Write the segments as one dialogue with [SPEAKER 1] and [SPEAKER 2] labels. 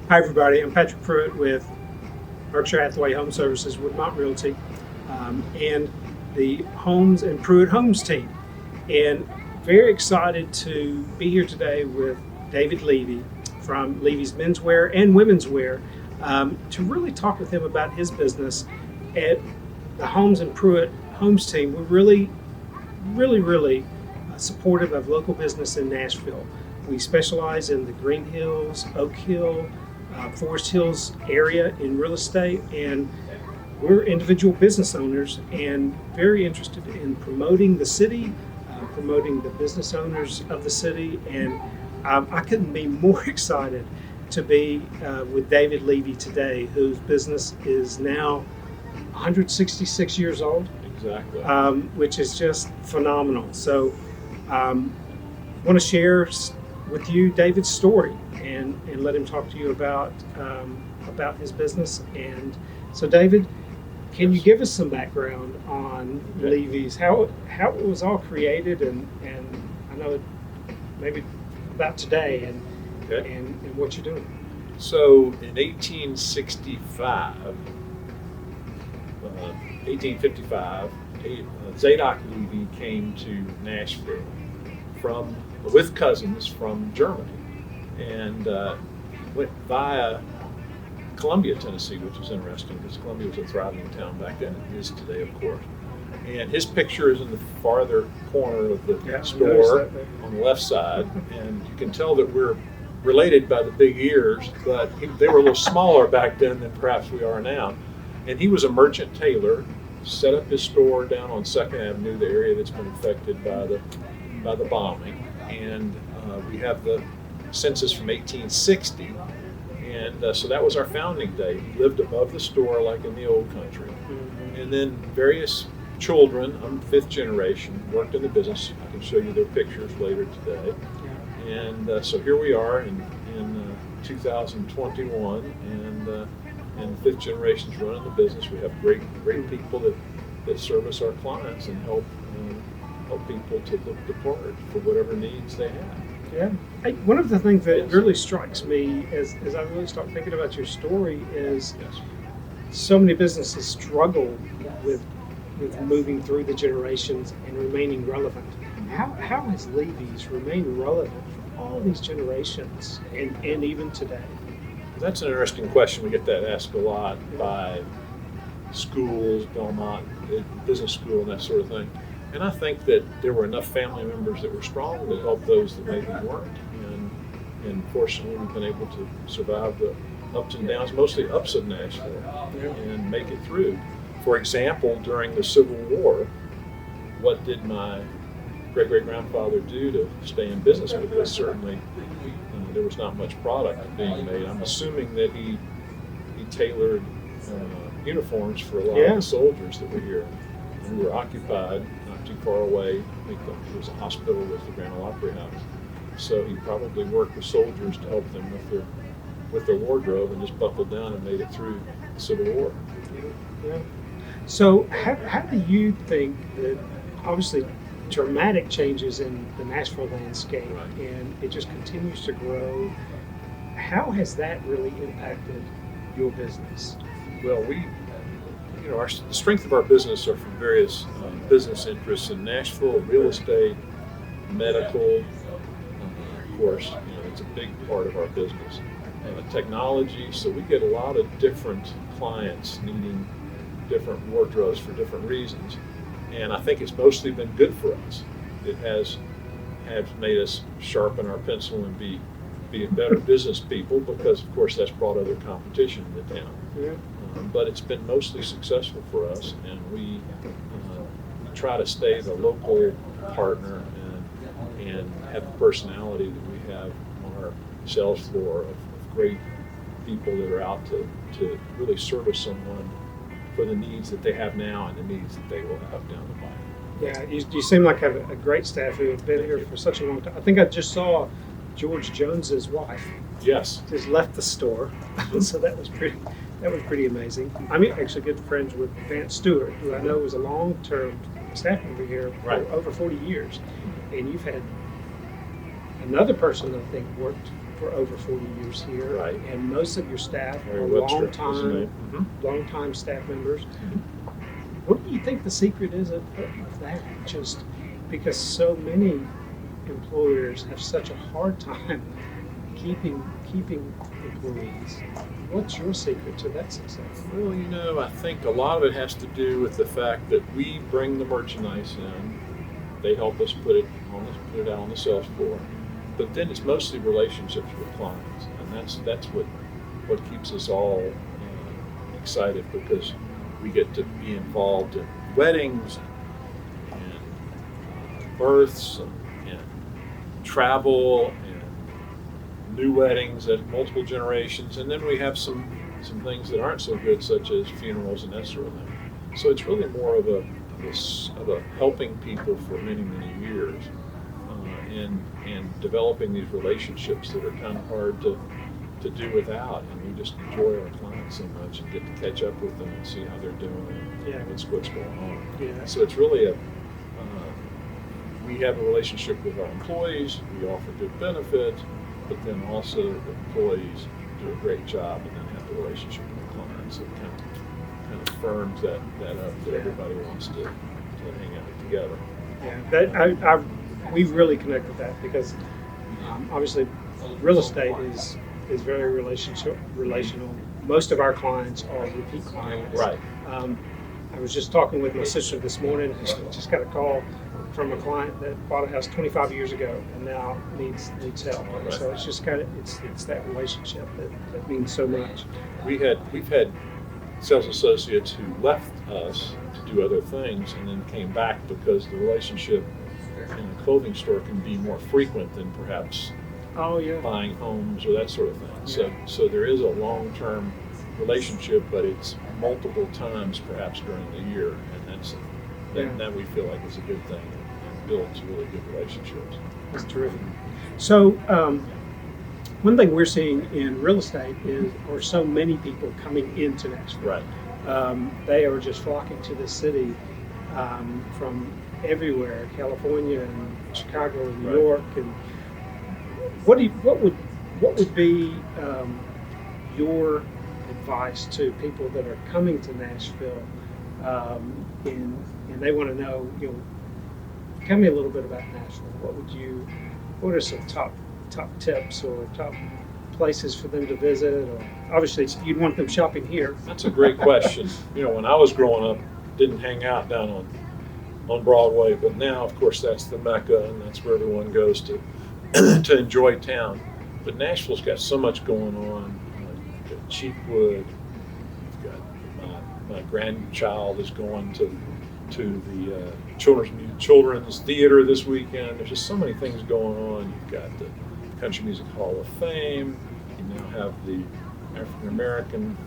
[SPEAKER 1] Hi, everybody. I'm Patrick Pruett with Berkshire Hathaway Home Services, Woodmont Realty, and the Holmes-Pruett Homes team. And very excited to be here today with David Levy from Levy's Menswear and Women's Wear to really talk with him about his business. At the Holmes-Pruett Homes team, we're really supportive of local business in Nashville. We specialize in the Green Hills, Oak Hill, Forest Hills area in real estate, and we're individual business owners and very interested in promoting the city, promoting the business owners of the city, and I couldn't be more excited to be with David Levy today, whose business is now 166 years old.
[SPEAKER 2] Exactly.
[SPEAKER 1] Which is just phenomenal. So I want to share with you David's story and let him talk to you about his business. And so, David, can you give us some background on Levy's, how it was all created, and I know maybe about today and what you're doing.
[SPEAKER 2] So in 1855, Zadok Levy came to Nashville with cousins from Germany, and went via Columbia, Tennessee, which is interesting because Columbia was a thriving town back then. It is today, of course. And his picture is in the farther corner of the store on the left side, and you can tell that we're related by the big ears, but they were a little smaller back then than perhaps we are now. And he was a merchant tailor, set up his store down on 2nd Avenue, the area that's been affected by the bombing. And we have the census from 1860, and so that was our founding day. He lived above the store like in the old country. And then various children, I'm 5th generation, worked in the business. I can show you their pictures later today. And so here we are in 2021, and the 5th generation's running the business. We have great people that service our clients and help people to look the part for whatever needs they have.
[SPEAKER 1] Yeah. One of the things that really strikes me as I really start thinking about your story is so many businesses struggle with moving through the generations and remaining relevant. How has Levy's remained relevant for all these generations and even today?
[SPEAKER 2] That's an interesting question. We get that asked a lot by schools, Belmont Business School, and that sort of thing. And I think that there were enough family members that were strong to help those that maybe weren't. And fortunately, we've been able to survive the ups and downs, mostly ups of Nashville, and make it through. For example, during the Civil War, what did my great-great-grandfather do to stay in business? Because certainly there was not much product being made. I'm assuming that he tailored uniforms for a lot of the soldiers that were here. And we were occupied not too far away. I think there was a hospital with the Grand Ole Opry House. So he probably worked with soldiers to help them with their wardrobe, and just buckled down and made it through the Civil War.
[SPEAKER 1] Yeah. So how do you think that, obviously, dramatic changes in the Nashville landscape, and it just continues to grow, how has that really impacted your business?
[SPEAKER 2] Well, the strength of our business are from various business interests in Nashville: real estate, medical, of course, it's a big part of our business. Technology, so we get a lot of different clients needing different wardrobes for different reasons. And I think it's mostly been good for us. It has made us sharpen our pencil and be better business people, because of course that's brought other competition into town. But it's been mostly successful for us, and we try to stay the local partner and have the personality that we have on our sales floor of great people that are out to really service someone for the needs that they have now and the needs that they will have down the line.
[SPEAKER 1] Yeah, you seem like a great staff who have been here for such a long time. I think I just saw George Jones's wife.
[SPEAKER 2] Yes.
[SPEAKER 1] Just left the store, so that was pretty amazing. I'm actually good friends with Vance Stewart, who I know was a long-term staff member here for over 40 years, and you've had another person I think worked for over 40 years here,
[SPEAKER 2] Right.
[SPEAKER 1] and most of your staff
[SPEAKER 2] Larry
[SPEAKER 1] are
[SPEAKER 2] Webster was his name.
[SPEAKER 1] long-time staff members. What do you think the secret is of that? Just because so many employers have such a hard time keeping employees. What's your secret to that success?
[SPEAKER 2] Well, I think a lot of it has to do with the fact that we bring the merchandise in. They help us put it out on the sales floor. But then it's mostly relationships with clients, and that's what keeps us all excited, because we get to be involved in weddings and births and travel and new weddings at multiple generations, and then we have some things that aren't so good, such as funerals and that sort of thing. So it's really more of a helping people for many years, and developing these relationships that are kind of hard to do without. And we just enjoy our clients so much and get to catch up with them and see how they're doing and what's going on.
[SPEAKER 1] Yeah.
[SPEAKER 2] So it's really we have a relationship with our employees. We offer good benefits, but then also the employees do a great job, and then have the relationship with the clients. It kind of firms that up, that everybody wants to hang out together.
[SPEAKER 1] Yeah, we really connect with that, because obviously real estate is very relational. Most of our clients are repeat clients.
[SPEAKER 2] Right.
[SPEAKER 1] I was just talking with my sister this morning, and she just got a call from a client that bought a house 25 years ago and now needs help.
[SPEAKER 2] Right.
[SPEAKER 1] So it's just it's that relationship that means so much.
[SPEAKER 2] We've had sales associates who left us to do other things and then came back because the relationship in a clothing store can be more frequent than perhaps buying homes or that sort of thing. So there is a long-term relationship, but it's multiple times perhaps during the year, and that we feel like is a good thing and builds really good relationships.
[SPEAKER 1] That's terrific. So one thing we're seeing in real estate are so many people coming into Nashville.
[SPEAKER 2] Right.
[SPEAKER 1] They are just flocking to this city from everywhere, California and Chicago and New York. And what would be your advice to people that are coming to Nashville and they want to know, tell me a little bit about Nashville. What are some top tips or top places for them to visit? Or obviously you'd want them shopping here.
[SPEAKER 2] That's a great question. When I was growing up, didn't hang out down on Broadway, but now of course that's the Mecca, and that's where everyone goes to to enjoy town. But Nashville's got so much going on. You've got Cheapwood. You've got my grandchild is going to the children's theater this weekend. There's just so many things going on. You've got the Country Music Hall of Fame. You now have the African American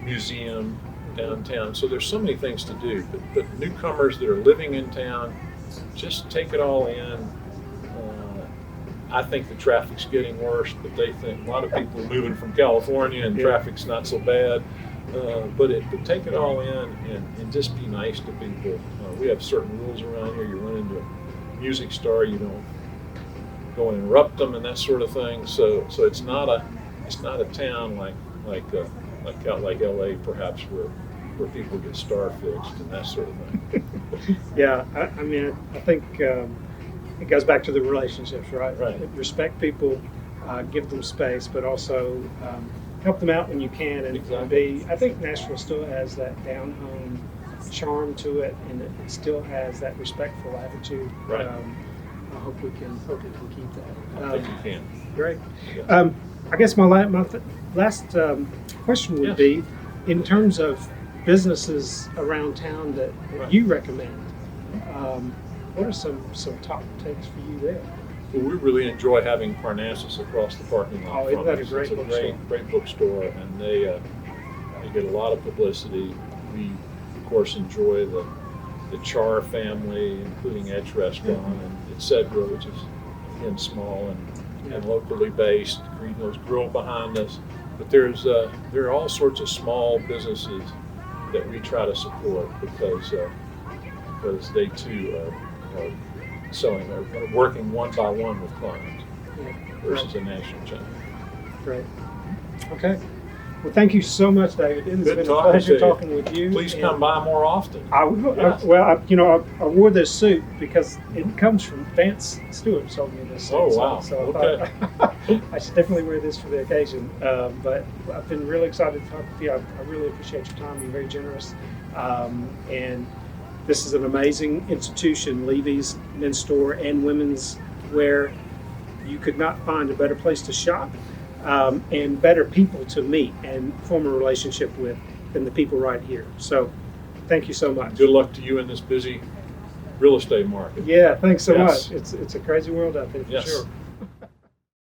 [SPEAKER 2] Museum downtown. So there's so many things to do. But newcomers that are living in town, just take it all in. I think the traffic's getting worse, but they think a lot of people are moving from California and traffic's not so bad. But take it all in and just be nice to people. We have certain rules around here. You run into a music star, you don't go and interrupt them and that sort of thing. So it's not a town like LA perhaps where people get star fixed and that sort of thing.
[SPEAKER 1] Yeah, I mean I think it goes back to the relationships, right?
[SPEAKER 2] Right.
[SPEAKER 1] Respect people, give them space, but also help them out when you can, and
[SPEAKER 2] Exactly.
[SPEAKER 1] I think Nashville still has that down-home charm to it, and it still has that respectful attitude.
[SPEAKER 2] Right.
[SPEAKER 1] I hope we can keep that.
[SPEAKER 2] I think you can.
[SPEAKER 1] Great.
[SPEAKER 2] Yes.
[SPEAKER 1] I guess my last question would be, in terms of businesses around town that you recommend, what are some top takes for you there?
[SPEAKER 2] Well, we really enjoy having Parnassus across the parking lot.
[SPEAKER 1] Oh, isn't that a
[SPEAKER 2] us.
[SPEAKER 1] great
[SPEAKER 2] It's
[SPEAKER 1] bookstore?
[SPEAKER 2] great bookstore, and they get a lot of publicity. We, of course, enjoy the Char family, including Edge Restaurant and etc., which is again small and locally based. Green Hills Grill behind us, but there are all sorts of small businesses that we try to support because they too are working one by one with clients. versus a national chain.
[SPEAKER 1] Great. Okay. Well, thank you so much, David. It has
[SPEAKER 2] Good
[SPEAKER 1] been a
[SPEAKER 2] talking
[SPEAKER 1] pleasure
[SPEAKER 2] to you.
[SPEAKER 1] talking with you.
[SPEAKER 2] Please
[SPEAKER 1] and
[SPEAKER 2] come by more often.
[SPEAKER 1] I will.
[SPEAKER 2] Yes.
[SPEAKER 1] I wore this suit because it comes from Vance Stewart sold me this suit.
[SPEAKER 2] Oh, wow.
[SPEAKER 1] So I
[SPEAKER 2] Okay.
[SPEAKER 1] thought I should definitely wear this for the occasion. But I've been really excited to talk with you. I really appreciate your time. You're very generous. And this is an amazing institution, Levy's men's store and women's wear. You could not find a better place to shop. And better people to meet and form a relationship with than the people right here. So thank you so much.
[SPEAKER 2] Good luck to you in this busy real estate market.
[SPEAKER 1] Yeah, thanks so
[SPEAKER 2] Yes.
[SPEAKER 1] much. It's a crazy world out there for
[SPEAKER 2] Yes.
[SPEAKER 1] sure.